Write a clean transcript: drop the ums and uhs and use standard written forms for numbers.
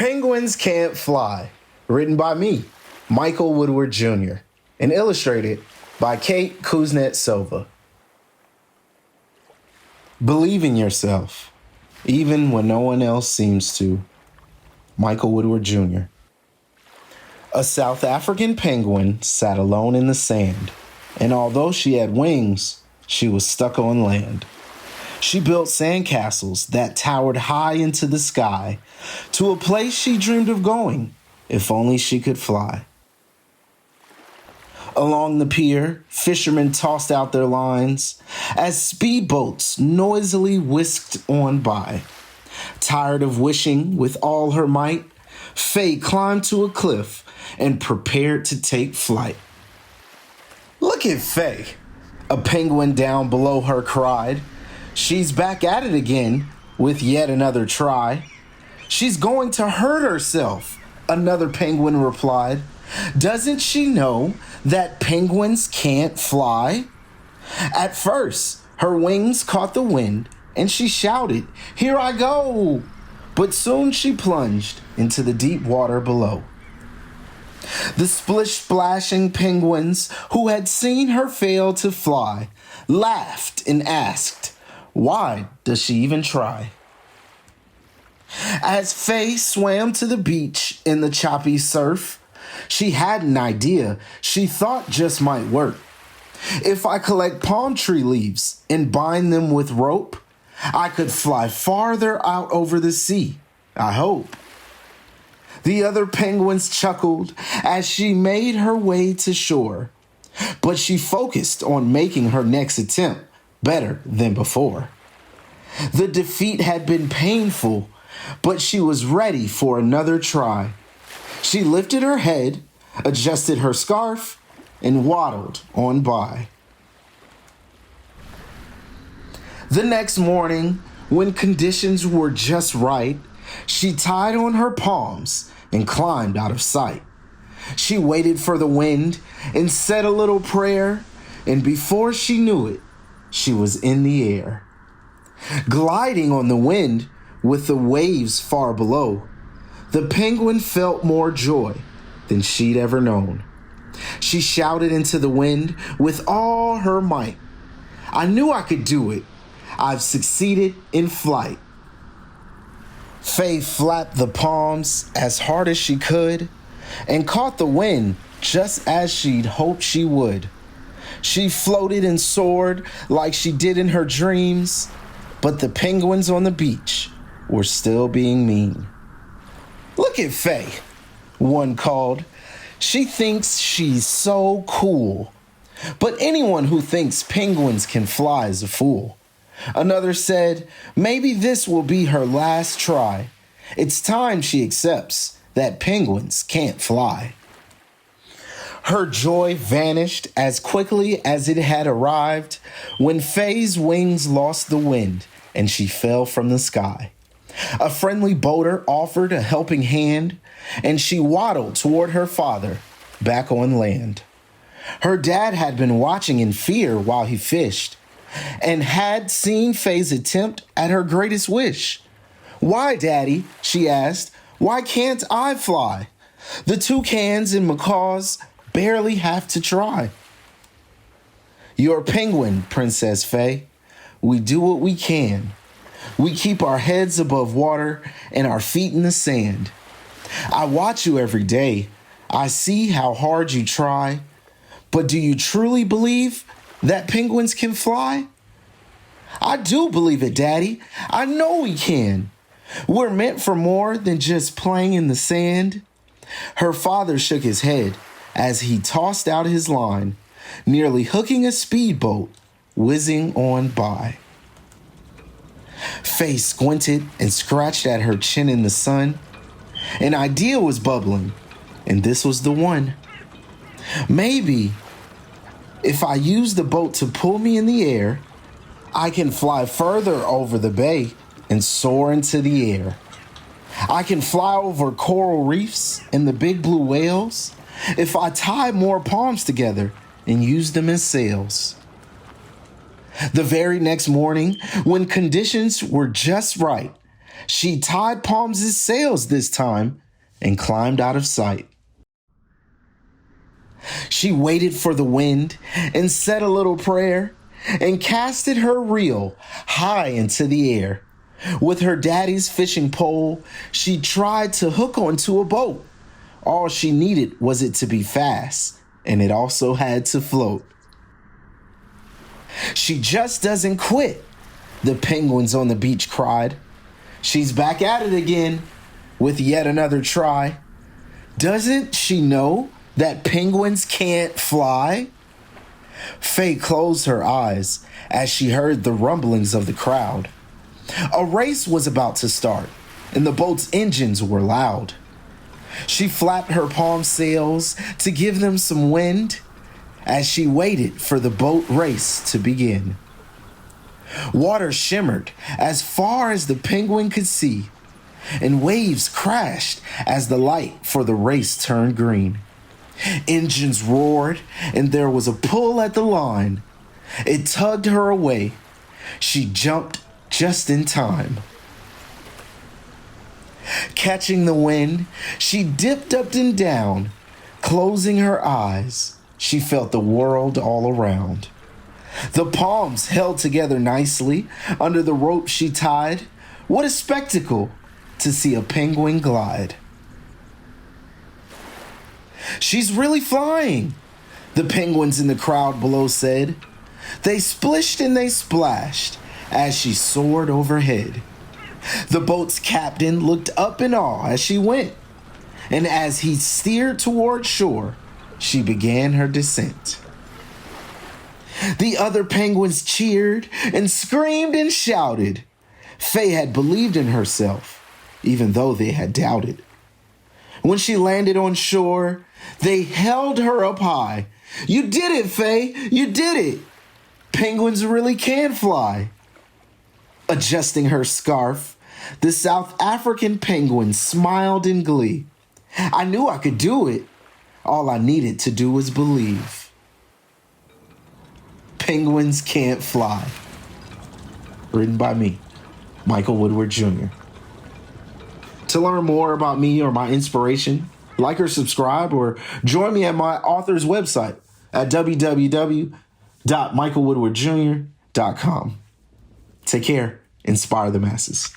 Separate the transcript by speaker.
Speaker 1: Penguins Can't Fly, written by me, Michael Woodward Jr., and illustrated by Kate Kuznetsova. Believe in yourself, even when no one else seems to. Michael Woodward Jr. A South African penguin sat alone in the sand, and although she had wings, she was stuck on land. She built sandcastles that towered high into the sky to a place she dreamed of going, if only she could fly. Along the pier, fishermen tossed out their lines as speedboats noisily whisked on by. Tired of wishing with all her might, Faye climbed to a cliff and prepared to take flight. "Look at Faye," a penguin down below her cried. "She's back at it again with yet another try." "She's going to hurt herself," another penguin replied. "Doesn't she know that penguins can't fly?" At first, her wings caught the wind and she shouted, "Here I go!" But soon she plunged into the deep water below. The splish-splashing penguins who had seen her fail to fly laughed and asked, "Why does she even try?" As Faye swam to the beach in the choppy surf, she had an idea she thought just might work. "If I collect palm tree leaves and bind them with rope, I could fly farther out over the sea, I hope." The other penguins chuckled as she made her way to shore, but she focused on making her next attempt better than before. The defeat had been painful, but she was ready for another try. She lifted her head, adjusted her scarf, and waddled on by. The next morning, when conditions were just right, she tied on her palms and climbed out of sight. She waited for the wind and said a little prayer, and before she knew it, she was in the air. Gliding on the wind with the waves far below, the penguin felt more joy than she'd ever known. She shouted into the wind with all her might, "I knew I could do it. I've succeeded in flight." Faye flapped the palms as hard as she could and caught the wind just as she'd hoped she would. She floated and soared like she did in her dreams, but the penguins on the beach were still being mean. "Look at Faye," one called. "She thinks she's so cool. But anyone who thinks penguins can fly is a fool." Another said, "Maybe this will be her last try. It's time she accepts that penguins can't fly." Her joy vanished as quickly as it had arrived when Faye's wings lost the wind and she fell from the sky. A friendly boater offered a helping hand, and she waddled toward her father back on land. Her dad had been watching in fear while he fished and had seen Faye's attempt at her greatest wish. "Why, Daddy?" she asked. "Why can't I fly? The toucans and macaws barely have to try." "You're a penguin, Princess Faye. We do what we can. We keep our heads above water and our feet in the sand. I watch you every day. I see how hard you try. But do you truly believe that penguins can fly?" "I do believe it, Daddy. I know we can. We're meant for more than just playing in the sand." Her father shook his head as he tossed out his line, nearly hooking a speedboat whizzing on by. Faye squinted and scratched at her chin in the sun. An idea was bubbling, and this was the one. "Maybe if I use the boat to pull me in the air, I can fly further over the bay and soar into the air. I can fly over coral reefs and the big blue whales if I tie more palms together and use them as sails." The very next morning, when conditions were just right, She tied Palms' sails this time and climbed out of sight. She waited for the wind and said a little prayer and casted her reel high into the air. With her daddy's fishing pole, she tried to hook onto a boat. All she needed was it to be fast, and it also had to float. She just doesn't quit, the penguins on the beach cried. She's back at it again with yet another try. Doesn't she know that penguins can't fly? Faye closed her eyes as she heard the rumblings of the crowd. A race was about to start, and the boat's engines were loud. She flapped her palm sails to give them some wind as she waited for the boat race to begin. Water shimmered as far as the penguin could see, and waves crashed as the light for the race turned green. Engines roared, and there was a pull at the line. It tugged her away. She jumped just in time. Catching the wind, she dipped up and down. Closing her eyes, she felt the world all around. The palms held together nicely under the rope she tied. What a spectacle to see a penguin glide. She's really flying, the penguins in the crowd below said. They splished and they splashed as she soared overhead. The boat's captain looked up in awe as she went, and as he steered toward shore, she began her descent. The other penguins cheered and screamed and shouted. Faye had believed in herself, even though they had doubted. When she landed on shore, they held her up high. You did it, Faye! You did it! Penguins really can fly. Adjusting her scarf, the South African penguin smiled in glee. I knew I could do it. All I needed to do was believe. Penguins Can't Fly. Written by me, Michael Woodward Jr. To learn more about me or my inspiration, like or subscribe or join me at my author's website at www.michaelwoodwardjr.com. Take care. Inspire the masses.